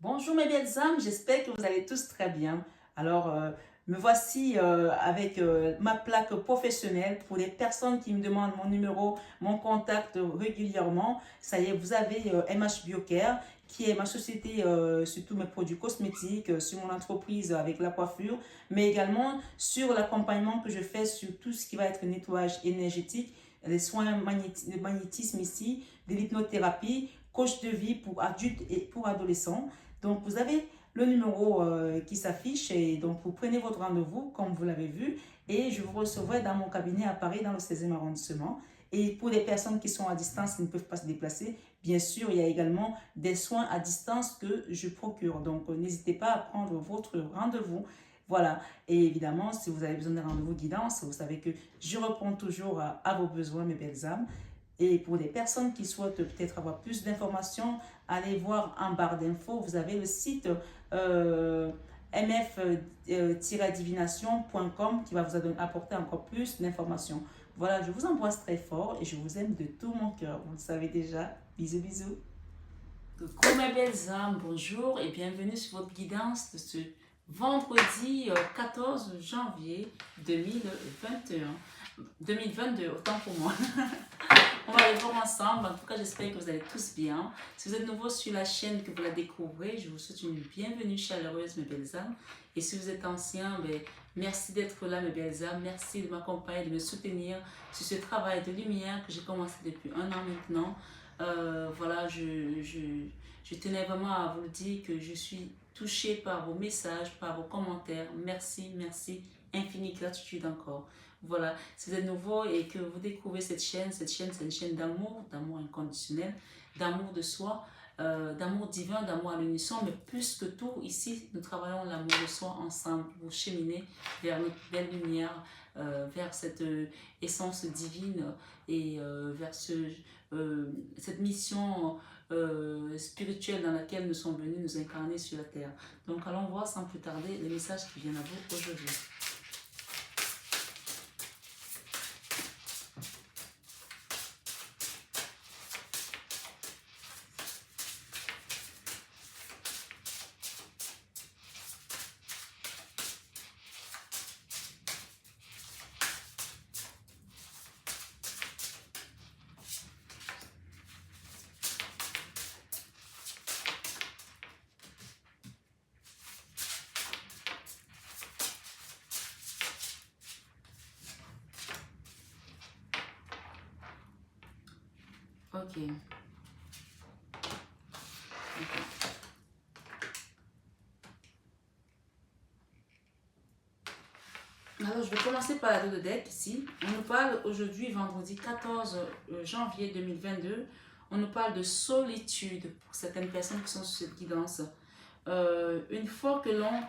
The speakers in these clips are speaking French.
Bonjour mes belles âmes, j'espère que vous allez tous très bien. Alors, me voici avec ma plaque professionnelle pour les personnes qui me demandent mon numéro, mon contact régulièrement. Ça y est, vous avez MH Biocare, qui est ma société sur tous mes produits cosmétiques, sur mon entreprise avec la coiffure, mais également sur l'accompagnement que je fais sur tout ce qui va être nettoyage énergétique, les soins de magnétisme ici, de l'hypnothérapie, coach de vie pour adultes et pour adolescents. Donc, vous avez le numéro qui s'affiche et donc vous prenez votre rendez-vous comme vous l'avez vu et je vous recevrai dans mon cabinet à Paris dans le 16e arrondissement. Et pour les personnes qui sont à distance, qui ne peuvent pas se déplacer, bien sûr, il y a également des soins à distance que je procure. Donc, n'hésitez pas à prendre votre rendez-vous. Voilà. Et évidemment, si vous avez besoin d'un rendez-vous guidance, vous savez que je réponds toujours à vos besoins, mes belles âmes. Et pour les personnes qui souhaitent peut-être avoir plus d'informations, allez voir en barre d'infos, vous avez le site mf-divination.com qui va vous apporter encore plus d'informations. Voilà, je vous embrasse très fort et je vous aime de tout mon cœur. Vous le savez déjà. Bisous, bisous. Coucou mes belles âmes, bonjour et bienvenue sur votre guidance de ce vendredi 14 janvier 2021. 2022, autant pour moi. On va aller voir ensemble. En tout cas, j'espère que vous allez tous bien. Si vous êtes nouveau sur la chaîne, que vous la découvrez, je vous souhaite une bienvenue chaleureuse, mes belles âmes. Et si vous êtes ancien, merci d'être là, mes belles âmes. Merci de m'accompagner, de me soutenir sur ce travail de lumière que j'ai commencé depuis un an maintenant. Voilà, je tenais vraiment à vous le dire que je suis touchée par vos messages, par vos commentaires. Merci, merci, infinie gratitude encore. Voilà, si vous êtes nouveau et que vous découvrez cette chaîne, c'est une chaîne d'amour, d'amour inconditionnel, d'amour de soi, d'amour divin, d'amour à l'unisson. Mais plus que tout, ici, nous travaillons l'amour de soi ensemble pour cheminer vers notre belle lumière, vers cette essence divine et vers cette mission spirituelle dans laquelle nous sommes venus nous incarner sur la terre. Donc allons voir sans plus tarder les messages qui viennent à vous aujourd'hui. Ok. Alors, je vais commencer par la dos de deck ici. On nous parle aujourd'hui, vendredi 14 janvier 2022. On nous parle de solitude pour certaines personnes qui sont sur cette guidance. Une fois que l'on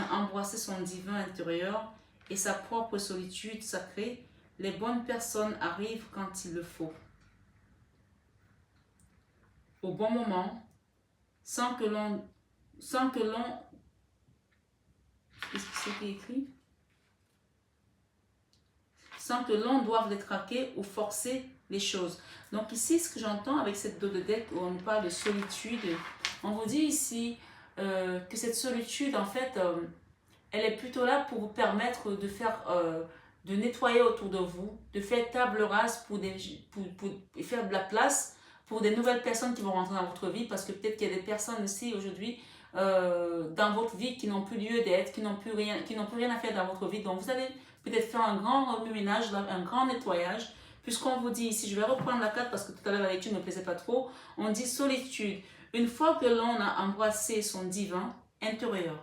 a embrassé son divin intérieur et sa propre solitude sacrée, les bonnes personnes arrivent quand il le faut. Au bon moment, sans que l'on... Qu'est-ce que c'est qui est écrit? Sans que l'on doive les traquer ou forcer les choses. Donc ici, ce que j'entends avec cette dos de deck où on nous parle de solitude, on vous dit ici que cette solitude, en fait, elle est plutôt là pour vous permettre de faire, de nettoyer autour de vous, de faire table rase pour faire de la place pour des nouvelles personnes qui vont rentrer dans votre vie, parce que peut-être qu'il y a des personnes aussi aujourd'hui dans votre vie qui n'ont plus lieu d'être, qui n'ont plus rien à faire dans votre vie. Donc vous allez peut-être faire un grand remue-ménage, un grand nettoyage, puisqu'on vous dit ici, je vais reprendre la carte parce que tout à l'heure la lecture ne me plaisait pas trop, on dit solitude. Une fois que l'on a embrassé son divin intérieur,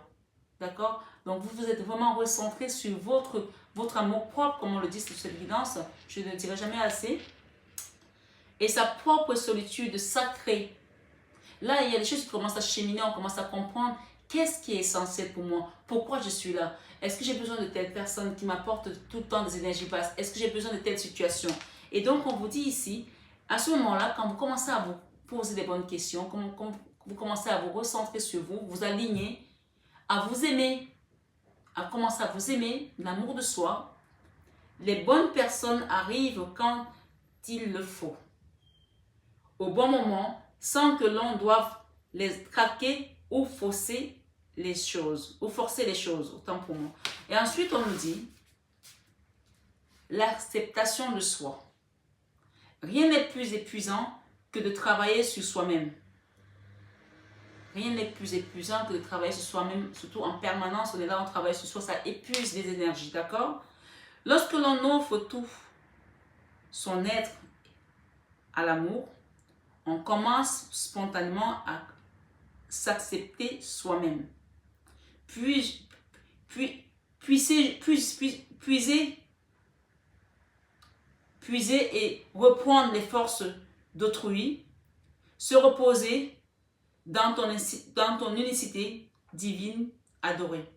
d'accord? Donc vous êtes vraiment recentré sur votre amour propre, comme on le dit sur cette guidance, je ne le dirai jamais assez, et sa propre solitude sacrée. Là, il y a des choses qui commencent à cheminer, on commence à comprendre qu'est-ce qui est essentiel pour moi, pourquoi je suis là. Est-ce que j'ai besoin de telle personne qui m'apporte tout le temps des énergies basses? Est-ce que j'ai besoin de telle situation? Et donc, on vous dit ici, à ce moment-là, quand vous commencez à vous poser des bonnes questions, quand vous commencez à vous recentrer sur vous, vous aligner, à vous aimer, à commencer à vous aimer, l'amour de soi, les bonnes personnes arrivent quand il le faut, au bon moment, sans que l'on doive les traquer ou fausser les choses, ou forcer les choses, autant pour moi. Et ensuite, on nous dit l'acceptation de soi. Rien n'est plus épuisant que de travailler sur soi-même. Rien n'est plus épuisant que de travailler sur soi-même, surtout en permanence, on est là, on travaille sur soi, ça épuise les énergies, d'accord? Lorsque l'on offre tout son être à l'amour, on commence spontanément à s'accepter soi-même. Puiser et reprendre les forces d'autrui, se reposer dans ton unicité divine adorée.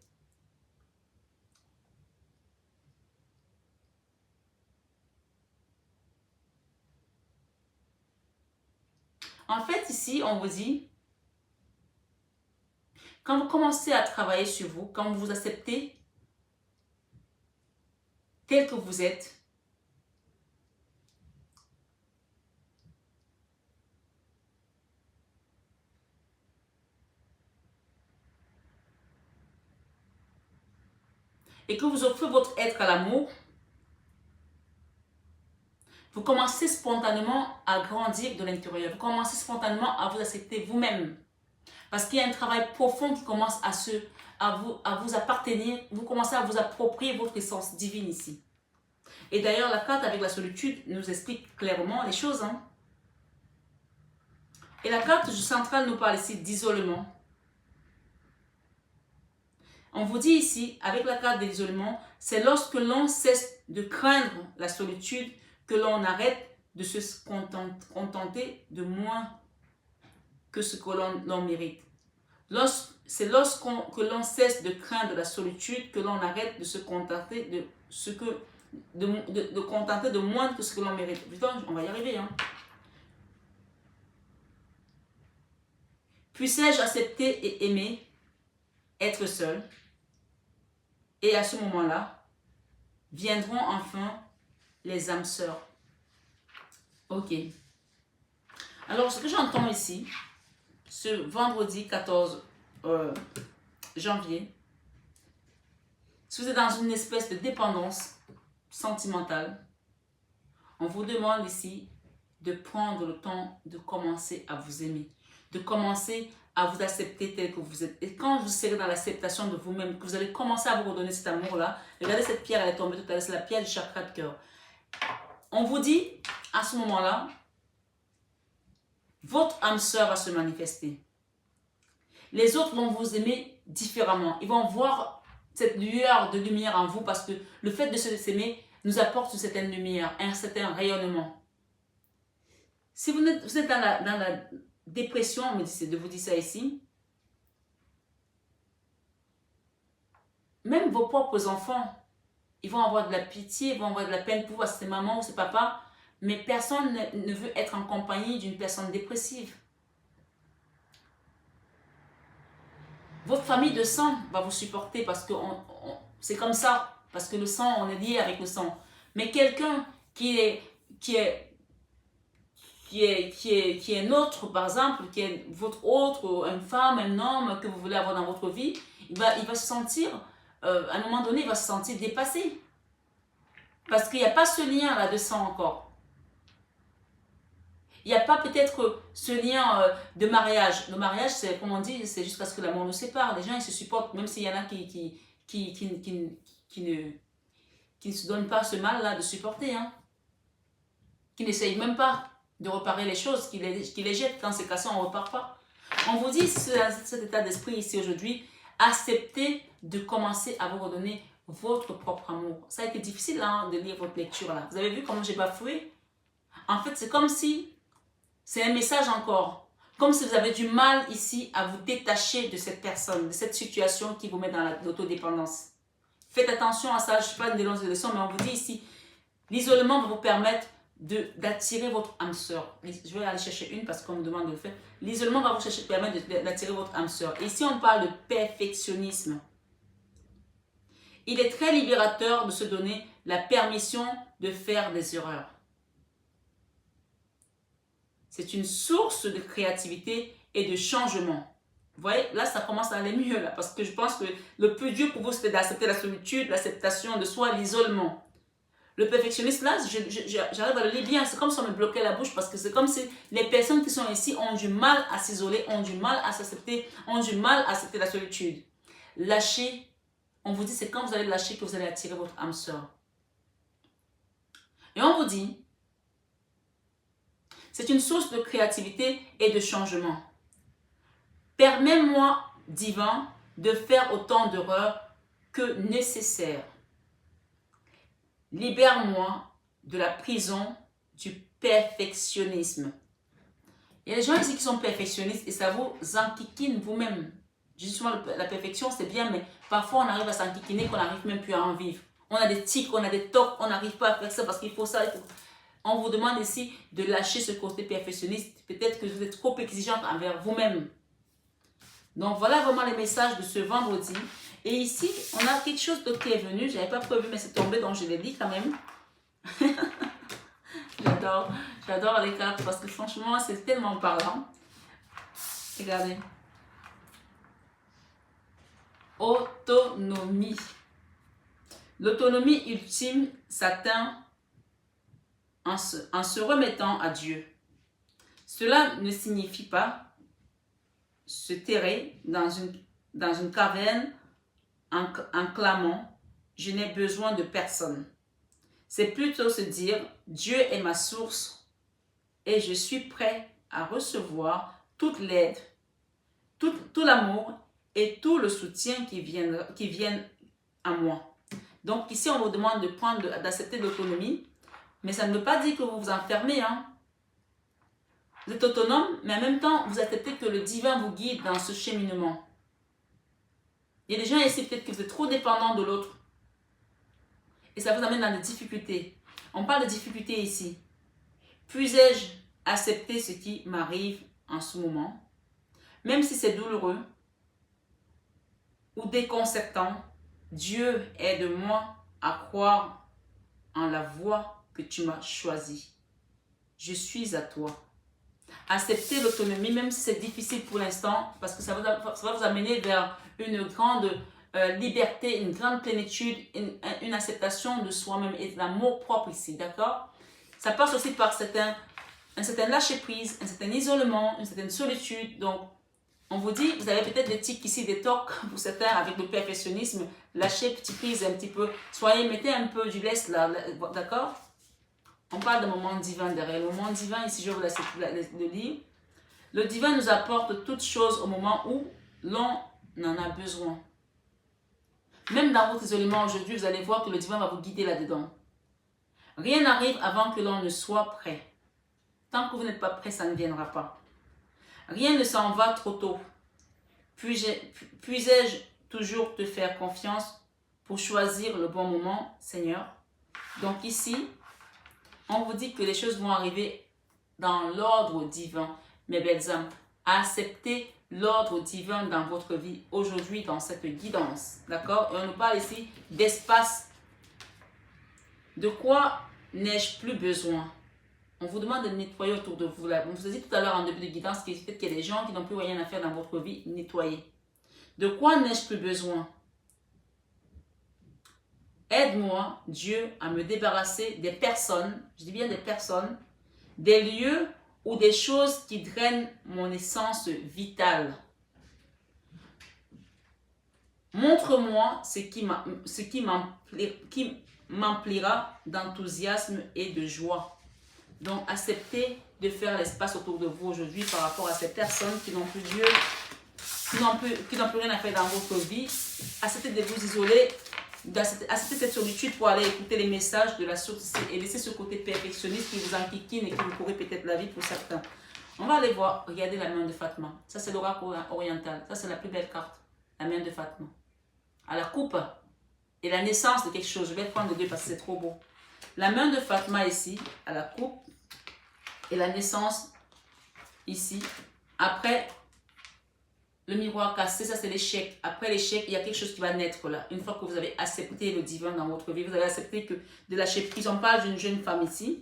En fait, ici, on vous dit, quand vous commencez à travailler sur vous, quand vous vous acceptez tel que vous êtes, et que vous offrez votre être à l'amour, vous commencez spontanément à grandir de l'intérieur. Vous commencez spontanément à vous accepter vous-même. Parce qu'il y a un travail profond qui commence à vous appartenir. Vous commencez à vous approprier votre essence divine ici. Et d'ailleurs, la carte avec la solitude nous explique clairement les choses. Hein. Et la carte centrale nous parle ici d'isolement. On vous dit ici, avec la carte de l'isolement, c'est lorsque l'on cesse de craindre la solitude que l'on arrête de se contenter de moins que ce que l'on mérite. C'est lorsque l'on cesse de craindre la solitude que l'on arrête de se contenter de contenter de moins que ce que l'on mérite. Putain, on va y arriver. Hein. Puissais-je accepter et aimer être seul? Et à ce moment-là, viendront enfin les âmes sœurs. Ok. Alors, ce que j'entends ici, ce vendredi 14 janvier, si vous êtes dans une espèce de dépendance sentimentale, on vous demande ici de prendre le temps de commencer à vous aimer, de commencer à vous accepter tel que vous êtes. Et quand vous serez dans l'acceptation de vous-même, que vous allez commencer à vous redonner cet amour-là, regardez cette pierre, elle est tombée tout à l'heure, c'est la pierre du chakra de cœur. On vous dit, à ce moment-là, votre âme sœur va se manifester. Les autres vont vous aimer différemment. Ils vont voir cette lueur de lumière en vous parce que le fait de s'aimer nous apporte une certaine lumière, un certain rayonnement. Si vous êtes dans la dépression, on me dit de vous dire ça ici, même vos propres enfants, ils vont avoir de la pitié, ils vont avoir de la peine pour vous, c'est maman ou c'est papa, mais personne ne veut être en compagnie d'une personne dépressive. Votre famille de sang va vous supporter parce que c'est comme ça, parce que le sang, on est lié avec le sang. Mais quelqu'un qui est nôtre, par exemple, qui est votre autre, une femme, un homme que vous voulez avoir dans votre vie, il va se sentir, à un moment donné, il va se sentir dépassé. Parce qu'il n'y a pas ce lien là de sang encore. Il n'y a pas peut-être ce lien de mariage. Le mariage, c'est comme on dit, c'est jusqu'à ce que l'amour nous sépare. Les gens, ils se supportent, même s'il y en a qui ne se donnent pas ce mal-là de supporter. Hein. Qui n'essayent même pas de réparer les choses, qui les jettent. Dans ces cas-là, on ne repart pas. On vous dit, cet état d'esprit ici aujourd'hui, acceptez de commencer à vous redonner votre propre amour. Ça a été difficile hein, de lire votre lecture là. Vous avez vu comment j'ai bafoué? En fait, c'est comme si, c'est un message encore, comme si vous avez du mal ici à vous détacher de cette personne, de cette situation qui vous met dans l'autodépendance. Faites attention à ça, je ne suis pas une dénonce de leçon, mais on vous dit ici, l'isolement va vous permettre d'attirer votre âme sœur. Je vais aller chercher une parce qu'on me demande de le faire. L'isolement va vous permettre d'attirer votre âme sœur. Ici, on parle de perfectionnisme. Il est très libérateur de se donner la permission de faire des erreurs. C'est une source de créativité et de changement. Vous voyez, là, ça commence à aller mieux, là, parce que je pense que le plus dur pour vous, c'était d'accepter la solitude, l'acceptation de soi, l'isolement. Le perfectionniste, là, j'arrive à le lire bien. C'est comme si on me bloquait la bouche, parce que c'est comme si les personnes qui sont ici ont du mal à s'isoler, ont du mal à s'accepter, ont du mal à accepter la solitude. Lâcher, on vous dit, c'est quand vous allez lâcher que vous allez attirer votre âme sœur. Et on vous dit, c'est une source de créativité et de changement. Permets-moi, divin, de faire autant d'erreurs que nécessaire. Libère-moi de la prison du perfectionnisme. Il y a des gens ici qui sont perfectionnistes et ça vous enquiquine vous-même. Justement, la perfection, c'est bien, mais parfois on arrive à s'enquiquiner qu'on n'arrive même plus à en vivre. On a des tics, on a des tocs, on n'arrive pas à faire ça parce qu'il faut ça. On vous demande ici de lâcher ce côté perfectionniste. Peut-être que vous êtes trop exigeante envers vous-même. Donc voilà vraiment les messages de ce vendredi. Et ici, on a quelque chose d'autre qui est venu. Je n'avais pas prévu, mais c'est tombé, donc je l'ai dit quand même. J'adore les cartes parce que franchement, c'est tellement parlant. Regardez. Autonomie. L'autonomie ultime s'atteint en se remettant à Dieu. Cela ne signifie pas se terrer dans une caverne en clamant « Je n'ai besoin de personne ». C'est plutôt se dire « Dieu est ma source et je suis prêt à recevoir toute l'aide, tout l'amour et tout le soutien qui viennent à moi ». Donc ici, on vous demande d'accepter l'autonomie, mais ça ne veut pas dire que vous vous enfermez. Hein. Vous êtes autonome, mais en même temps, vous acceptez que le divin vous guide dans ce cheminement. Il y a des gens ici, peut-être que vous êtes trop dépendant de l'autre. Et ça vous amène dans des difficultés. On parle de difficultés ici. Puis-je accepter ce qui m'arrive en ce moment, même si c'est douloureux ou déconcertant? Dieu aide-moi à croire en la voie que tu m'as choisie. Je suis à toi. Accepter l'autonomie, même si c'est difficile pour l'instant, parce que ça va vous amener vers une grande liberté, une grande plénitude, une acceptation de soi-même et de l'amour propre ici, d'accord? Ça passe aussi par un certain lâcher-prise, un certain isolement, une certaine solitude. Donc, on vous dit, vous avez peut-être des tics ici, des tocs pour certains avec le perfectionnisme. Lâchez petit prise un petit peu. Mettez un peu du laisse là, d'accord? On parle de moment divin derrière. Le moment divin, ici, je vais vous laisser le lire. Le divin nous apporte toutes choses au moment où l'on en a besoin. Même dans votre isolement aujourd'hui, vous allez voir que le divin va vous guider là-dedans. Rien n'arrive avant que l'on ne soit prêt. Tant que vous n'êtes pas prêt, ça ne viendra pas. Rien ne s'en va trop tôt. Puis-je toujours te faire confiance pour choisir le bon moment, Seigneur? Donc ici, on vous dit que les choses vont arriver dans l'ordre divin, mes belles âmes. Acceptez l'ordre divin dans votre vie aujourd'hui, dans cette guidance. D'accord? Et on nous parle ici d'espace. De quoi n'ai-je plus besoin? On vous demande de nettoyer autour de vous. Là. On vous a dit tout à l'heure en début de guidance qu'il y a des gens qui n'ont plus rien à faire dans votre vie. Nettoyez. De quoi n'ai-je plus besoin? Aide-moi, Dieu, à me débarrasser des personnes, je dis bien des personnes, des lieux ou des choses qui drainent mon essence vitale. Montre-moi ce qui m'emplira d'enthousiasme et de joie. Donc, acceptez de faire l'espace autour de vous aujourd'hui par rapport à ces personnes qui n'ont plus Dieu, qui n'ont plus rien à faire dans votre vie. Acceptez de vous isoler, d'accepter cette solitude pour aller écouter les messages de la source et laisser ce côté perfectionniste qui vous enquiquine et qui vous pourrit peut-être la vie pour certains. On va aller voir, regardez la main de Fatma. Ça, c'est l'oracle oriental. Ça, c'est la plus belle carte, la main de Fatma. À la coupe et la naissance de quelque chose. Je vais prendre les deux parce que c'est trop beau. La main de Fatma ici, à la coupe, et la naissance ici. Après, le miroir cassé, ça c'est l'échec. Après l'échec, il y a quelque chose qui va naître là. Une fois que vous avez accepté le divin dans votre vie, vous avez accepté que de lâcher prise. On parle d'une jeune femme ici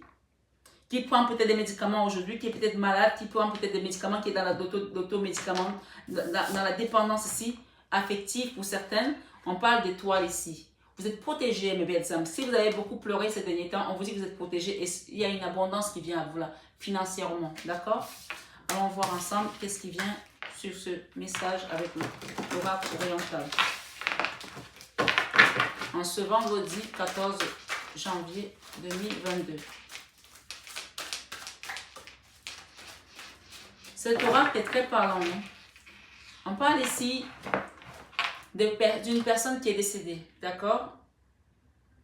qui prend peut-être des médicaments aujourd'hui, qui est peut-être malade, qui prend peut-être des médicaments, qui est dans l'automédicament, dans la dépendance ici, affective pour certaines. On parle d'étoiles ici. Vous êtes protégés, mes belles âmes. Si vous avez beaucoup pleuré ces derniers temps, on vous dit que vous êtes protégés et il y a une abondance qui vient à vous là, financièrement. D'accord? Allons voir ensemble qu'est-ce qui vient sur ce message avec l'oracle oriental. En ce vendredi 14 janvier 2022. Cet oracle est très parlant. Hein? On parle ici d'une personne qui est décédée, d'accord?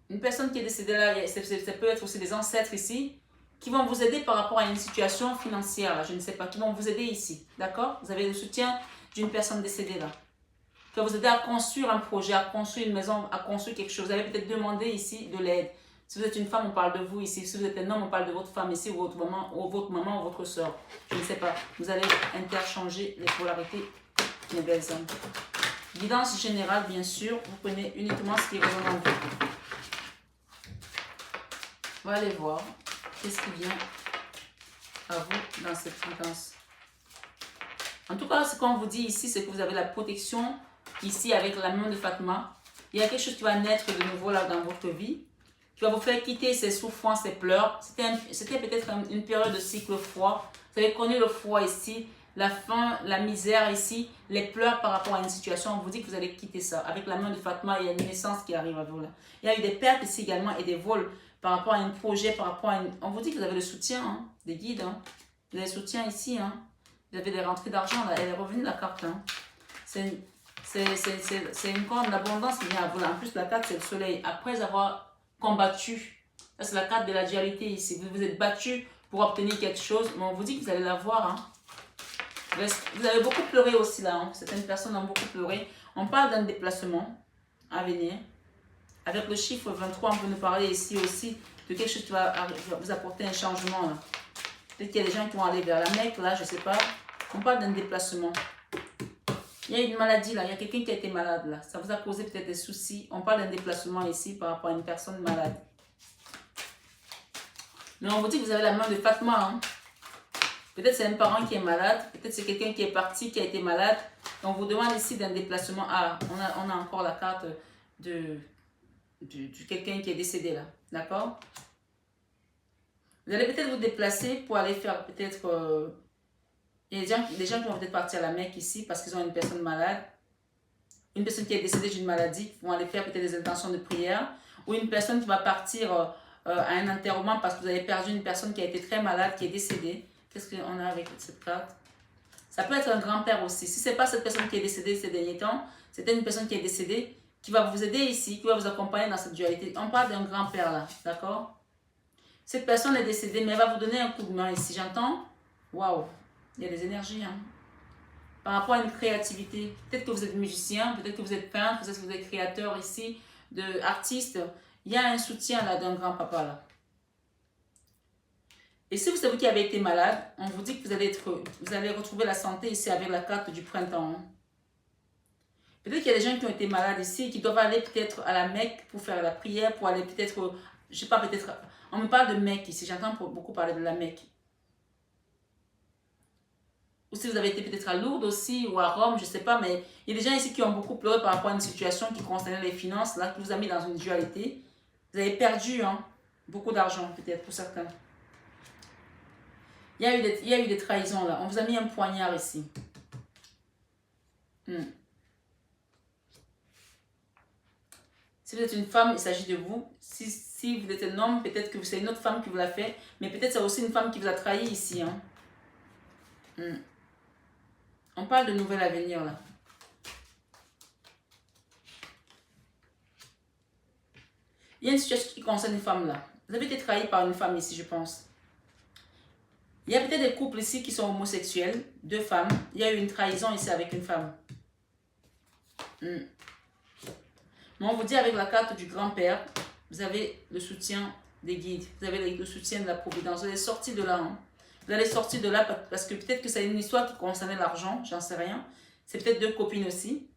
Une personne qui est décédée là, ça peut être aussi des ancêtres ici, qui vont vous aider par rapport à une situation financière, là, je ne sais pas, qui vont vous aider ici, d'accord? Vous avez le soutien d'une personne décédée là, qui va vous aider à construire un projet, à construire une maison, à construire quelque chose. Vous avez peut-être demandé ici de l'aide. Si vous êtes une femme, on parle de vous ici. Si vous êtes un homme, on parle de votre femme ici, ou votre maman, ou votre soeur. Je ne sais pas. Vous allez interchanger les polarités, mes belles âmes. Guidance générale, bien sûr. Vous prenez uniquement ce qui résonne en vous. On va aller voir qu'est-ce qui vient à vous dans cette fréquence. En tout cas, ce qu'on vous dit ici, c'est que vous avez la protection ici avec la main de Fatma. Il y a quelque chose qui va naître de nouveau là dans votre vie, qui va vous faire quitter ces souffrances, ces pleurs. C'était peut-être une période de cycle froid. Vous avez connu le froid ici, la faim, la misère ici, les pleurs par rapport à une situation. On vous dit que vous allez quitter ça. Avec la main de Fatma, il y a une naissance qui arrive à vous là. Il y a eu des pertes ici également et des vols par rapport à un projet, par rapport à une... On vous dit que vous avez le soutien hein, des guides. Hein. Vous avez le soutien ici. Hein. Vous avez des rentrées d'argent là. Elle est revenue la carte. Hein. C'est une grande abondance qui vient à vous. En plus, la carte, c'est le soleil. Après avoir combattu, c'est la carte de la dualité ici. Vous vous êtes battu pour obtenir quelque chose, mais on vous dit que vous allez l'avoir. Hein. Vous avez beaucoup pleuré aussi là. Hein. Certaines personnes ont beaucoup pleuré. On parle d'un déplacement à venir. Avec le chiffre 23, on peut nous parler ici aussi de quelque chose qui va vous apporter un changement. Peut-être qu'il y a des gens qui vont aller vers la Mecque, là, je ne sais pas. On parle d'un déplacement. Il y a une maladie là, il y a quelqu'un qui a été malade là. Ça vous a causé peut-être des soucis. On parle d'un déplacement ici par rapport à une personne malade. Mais on vous dit que vous avez la main de Fatma. Hein. Peut-être c'est un parent qui est malade. Peut-être c'est quelqu'un qui est parti, qui a été malade. Et on vous demande ici d'un déplacement. Ah, on a encore la carte de quelqu'un qui est décédé là. D'accord? Vous allez peut-être vous déplacer pour aller faire peut-être... il y a des gens qui vont peut-être partir à la Mecque ici parce qu'ils ont une personne malade. Une personne qui est décédée d'une maladie, vont aller faire peut-être des intentions de prière. Ou une personne qui va partir à un enterrement parce que vous avez perdu une personne qui a été très malade, qui est décédée. Qu'est-ce qu'on a avec cette carte? Ça peut être un grand-père aussi. Si ce n'est pas cette personne qui est décédée ces derniers temps, c'était une personne qui est décédée, qui va vous aider ici, qui va vous accompagner dans cette dualité. On parle d'un grand-père là, d'accord? Cette personne est décédée, mais elle va vous donner un coup de main ici. J'entends? Waouh! Il y a des énergies, hein? Par rapport à une créativité. Peut-être que vous êtes musicien, peut-être que vous êtes peintre, peut-être que vous êtes créateur ici, artiste. Il y a un soutien là d'un grand-papa là. Et si vous savez qui avez été malade, on vous dit que vous allez retrouver la santé ici avec la carte du printemps. Hein? Peut-être qu'il y a des gens qui ont été malades ici, qui doivent aller peut-être à la Mecque pour faire la prière, pour aller peut-être, je sais pas, peut-être, on me parle de Mecque ici, j'entends beaucoup parler de la Mecque. Ou si vous avez été peut-être à Lourdes aussi, ou à Rome, je ne sais pas, mais il y a des gens ici qui ont beaucoup pleuré par rapport à une situation qui concernait les finances, là, qui vous a mis dans une dualité. Vous avez perdu hein, beaucoup d'argent, peut-être, pour certains. Il y a eu des trahisons, là. On vous a mis un poignard ici. Si vous êtes une femme, il s'agit de vous. Si vous êtes un homme, peut-être que c'est une autre femme qui vous l'a fait, mais peut-être c'est aussi une femme qui vous a trahi ici. Hein. On parle de nouvel avenir là. Il y a une situation qui concerne une femme là. Vous avez été trahi par une femme ici, je pense. Il y a peut-être des couples ici qui sont homosexuels, deux femmes. Il y a eu une trahison ici avec une femme. Mais on vous dit avec la carte du grand-père, vous avez le soutien des guides, vous avez le soutien de la providence. Vous allez sortir de là. Hein. Vous allez sortir de là parce que peut-être que c'est une histoire qui concernait l'argent, j'en sais rien. C'est peut-être deux copines aussi.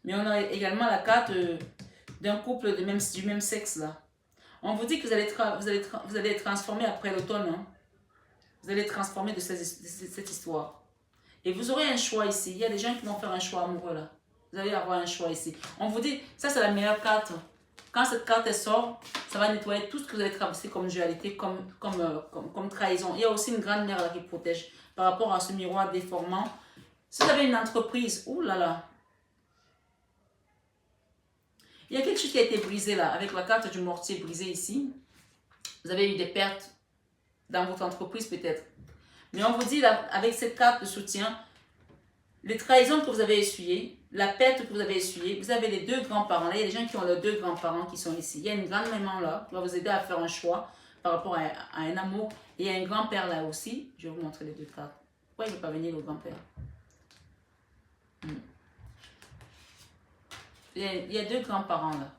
Mais on a également la carte d'un couple du même sexe là. On vous dit que vous allez être transformé après l'automne. Hein. Vous allez être transformé de cette histoire. Et vous aurez un choix ici. Il y a des gens qui vont faire un choix amoureux là. Vous allez avoir un choix ici. On vous dit, ça c'est la meilleure carte. Quand cette carte elle sort, ça va nettoyer tout ce que vous avez traversé comme dualité, comme trahison. Il y a aussi une grande mère là qui protège par rapport à ce miroir déformant. Si vous avez une entreprise, ouh là là. Il y a quelque chose qui a été brisé là, avec la carte du mortier brisé ici. Vous avez eu des pertes dans votre entreprise peut-être. Mais on vous dit là, avec cette carte de soutien, les trahisons que vous avez essuyées, la perte que vous avez essuyée, vous avez les deux grands-parents. Là, il y a des gens qui ont leurs deux grands-parents qui sont ici. Il y a une grande maman là qui va vous aider à faire un choix par rapport à un amour. Et il y a un grand-père là aussi. Je vais vous montrer les deux cartes. Pourquoi il ne veut pas venir le grand-père? Il y a deux grands-parents là.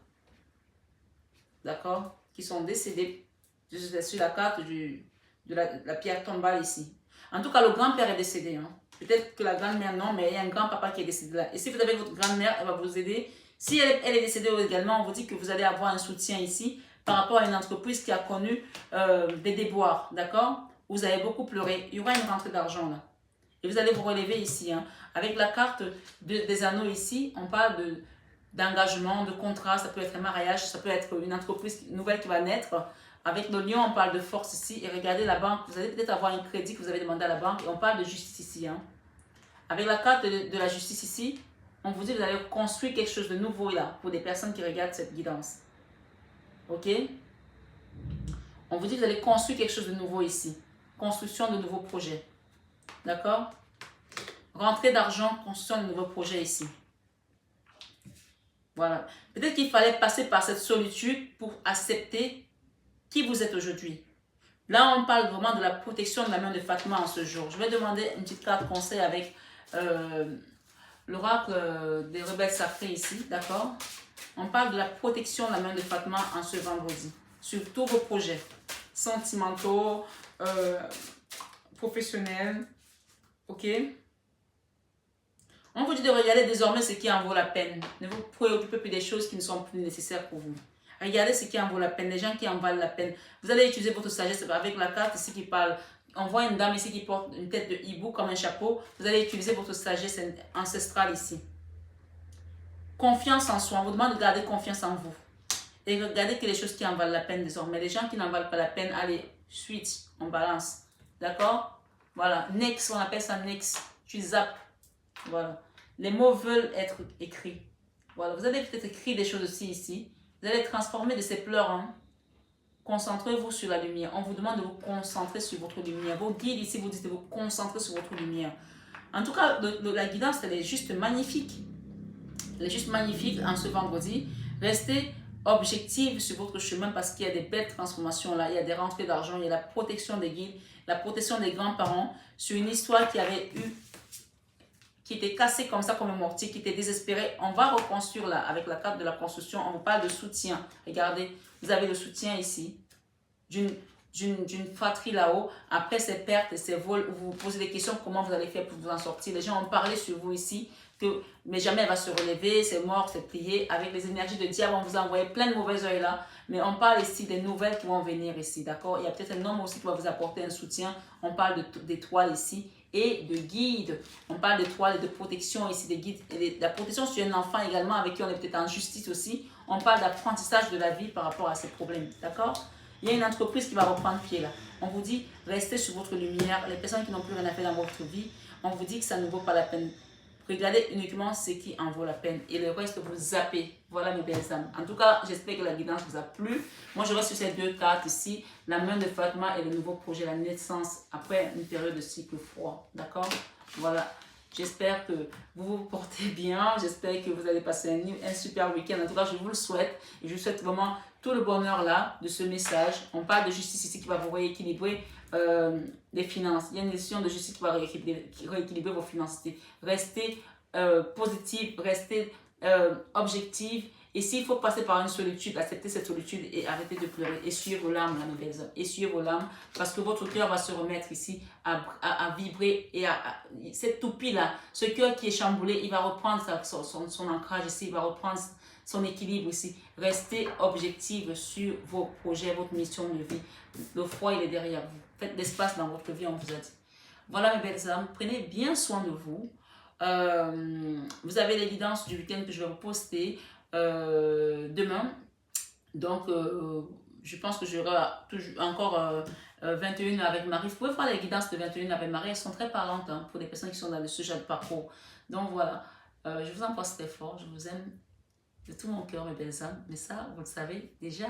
D'accord? Qui sont décédés. Je suis sur la carte de la pierre tombale ici. En tout cas, le grand-père est décédé. Hein. Peut-être que la grand-mère non, mais il y a un grand-papa qui est décédé là. Et si vous avez votre grand-mère, elle va vous aider. Si elle est décédée également, on vous dit que vous allez avoir un soutien ici par rapport à une entreprise qui a connu des déboires. D'accord? Vous avez beaucoup pleuré. Il y aura une rentrée d'argent là. Et vous allez vous relever ici. Hein. Avec la carte des anneaux ici, on parle d'engagement, de contrat. Ça peut être un mariage, ça peut être une entreprise nouvelle qui va naître. Avec le lion, on parle de force ici. Et regardez la banque. Vous allez peut-être avoir un crédit que vous avez demandé à la banque. Et on parle de justice ici. Hein. Avec la carte de la justice ici, on vous dit que vous allez construire quelque chose de nouveau là. Pour des personnes qui regardent cette guidance. Ok? On vous dit que vous allez construire quelque chose de nouveau ici. Construction de nouveaux projets. D'accord? Rentrée d'argent, construction de nouveaux projets ici. Voilà. Peut-être qu'il fallait passer par cette solitude pour accepter qui vous êtes aujourd'hui. Là, on parle vraiment de la protection de la main de Fatma en ce jour. Je vais demander une petite carte conseil avec l'oracle des rebelles sacrés ici, d'accord? On parle de la protection de la main de Fatma en ce vendredi. Sur tous vos projets sentimentaux, professionnels, ok? On vous dit de regarder désormais ce qui en vaut la peine. Ne vous préoccupez plus des choses qui ne sont plus nécessaires pour vous. Regardez ce qui en vaut la peine, les gens qui en valent la peine. Vous allez utiliser votre sagesse avec la carte ici qui parle. On voit une dame ici qui porte une tête de hibou comme un chapeau. Vous allez utiliser votre sagesse ancestrale ici. Confiance en soi. On vous demande de garder confiance en vous. Et regardez que les choses qui en valent la peine désormais. Les gens qui n'en valent pas la peine, allez, suite, on balance. D'accord? Voilà. Next, on appelle ça next. Tu zappes. Voilà. Les mots veulent être écrits. Voilà. Vous allez peut-être écrire des choses aussi ici. Vous allez transformer de ces pleurs. Hein. Concentrez-vous sur la lumière. On vous demande de vous concentrer sur votre lumière. Vos guides ici vous disent de vous concentrer sur votre lumière. En tout cas, la guidance, elle est juste magnifique. Elle est juste magnifique en ce vendredi. Restez objective sur votre chemin parce qu'il y a des belles transformations là. Il y a des rentrées d'argent, il y a la protection des guides, la protection des grands-parents sur une histoire qui était cassée comme ça, comme un mortier, qui était désespéré. On va reconstruire là, avec la carte de la construction. On vous parle de soutien. Regardez, vous avez le soutien ici, d'une fratrie là-haut. Après ces pertes et ces vols, vous vous posez des questions, comment vous allez faire pour vous en sortir. Les gens ont parlé sur vous ici, mais jamais elle va se relever, c'est mort, c'est plié. Avec les énergies de diable, on vous a envoyé plein de mauvaises oeils là. Mais on parle ici des nouvelles qui vont venir ici, d'accord? Il y a peut-être un homme aussi qui va vous apporter un soutien. On parle d'étoiles ici et de guides. On parle d'étoiles et de protection ici, des guides. Et de la protection sur un enfant également avec qui on est peut-être en justice aussi. On parle d'apprentissage de la vie par rapport à ces problèmes, d'accord? Il y a une entreprise qui va reprendre pied là. On vous dit, restez sur votre lumière. Les personnes qui n'ont plus rien à faire dans votre vie, on vous dit que ça ne vaut pas la peine. Regardez uniquement ce qui en vaut la peine. Et le reste, vous zappez. Voilà mes belles âmes. En tout cas, j'espère que la guidance vous a plu. Moi, je reste sur ces deux cartes ici. La main de Fatma et le nouveau projet, la naissance après une période de cycle froid. D'accord? Voilà. J'espère que vous vous portez bien. J'espère que vous allez passer un super week-end. En tout cas, je vous le souhaite. Et je vous souhaite vraiment tout le bonheur là de ce message. On parle de justice ici qui va vous rééquilibrer les finances. Il y a une décision de justice qui va rééquilibrer vos finances. Restez positive, restez objective. Et s'il faut passer par une solitude, acceptez cette solitude et arrêtez de pleurer. Essuyez vos larmes, là, mes belles âmes. Essuyez vos larmes parce que votre cœur va se remettre ici à vibrer. Et cette toupie-là, ce cœur qui est chamboulé, il va reprendre son ancrage ici, il va reprendre son équilibre ici. Restez objective sur vos projets, votre mission de vie. Le froid, il est derrière vous. Faites l'espace dans votre vie, on vous a dit. Voilà mes belles âmes, prenez bien soin de vous. Vous avez les guidances du week-end que je vais vous poster demain. Donc, je pense que j'aurai encore 21 avec Marie. Vous pouvez voir les guidances de 21 avec Marie, elles sont très parlantes hein, pour les personnes qui sont dans ce genre de parcours. Donc voilà, je vous embrasse très fort, je vous aime de tout mon cœur mes belles âmes, mais ça, vous le savez déjà.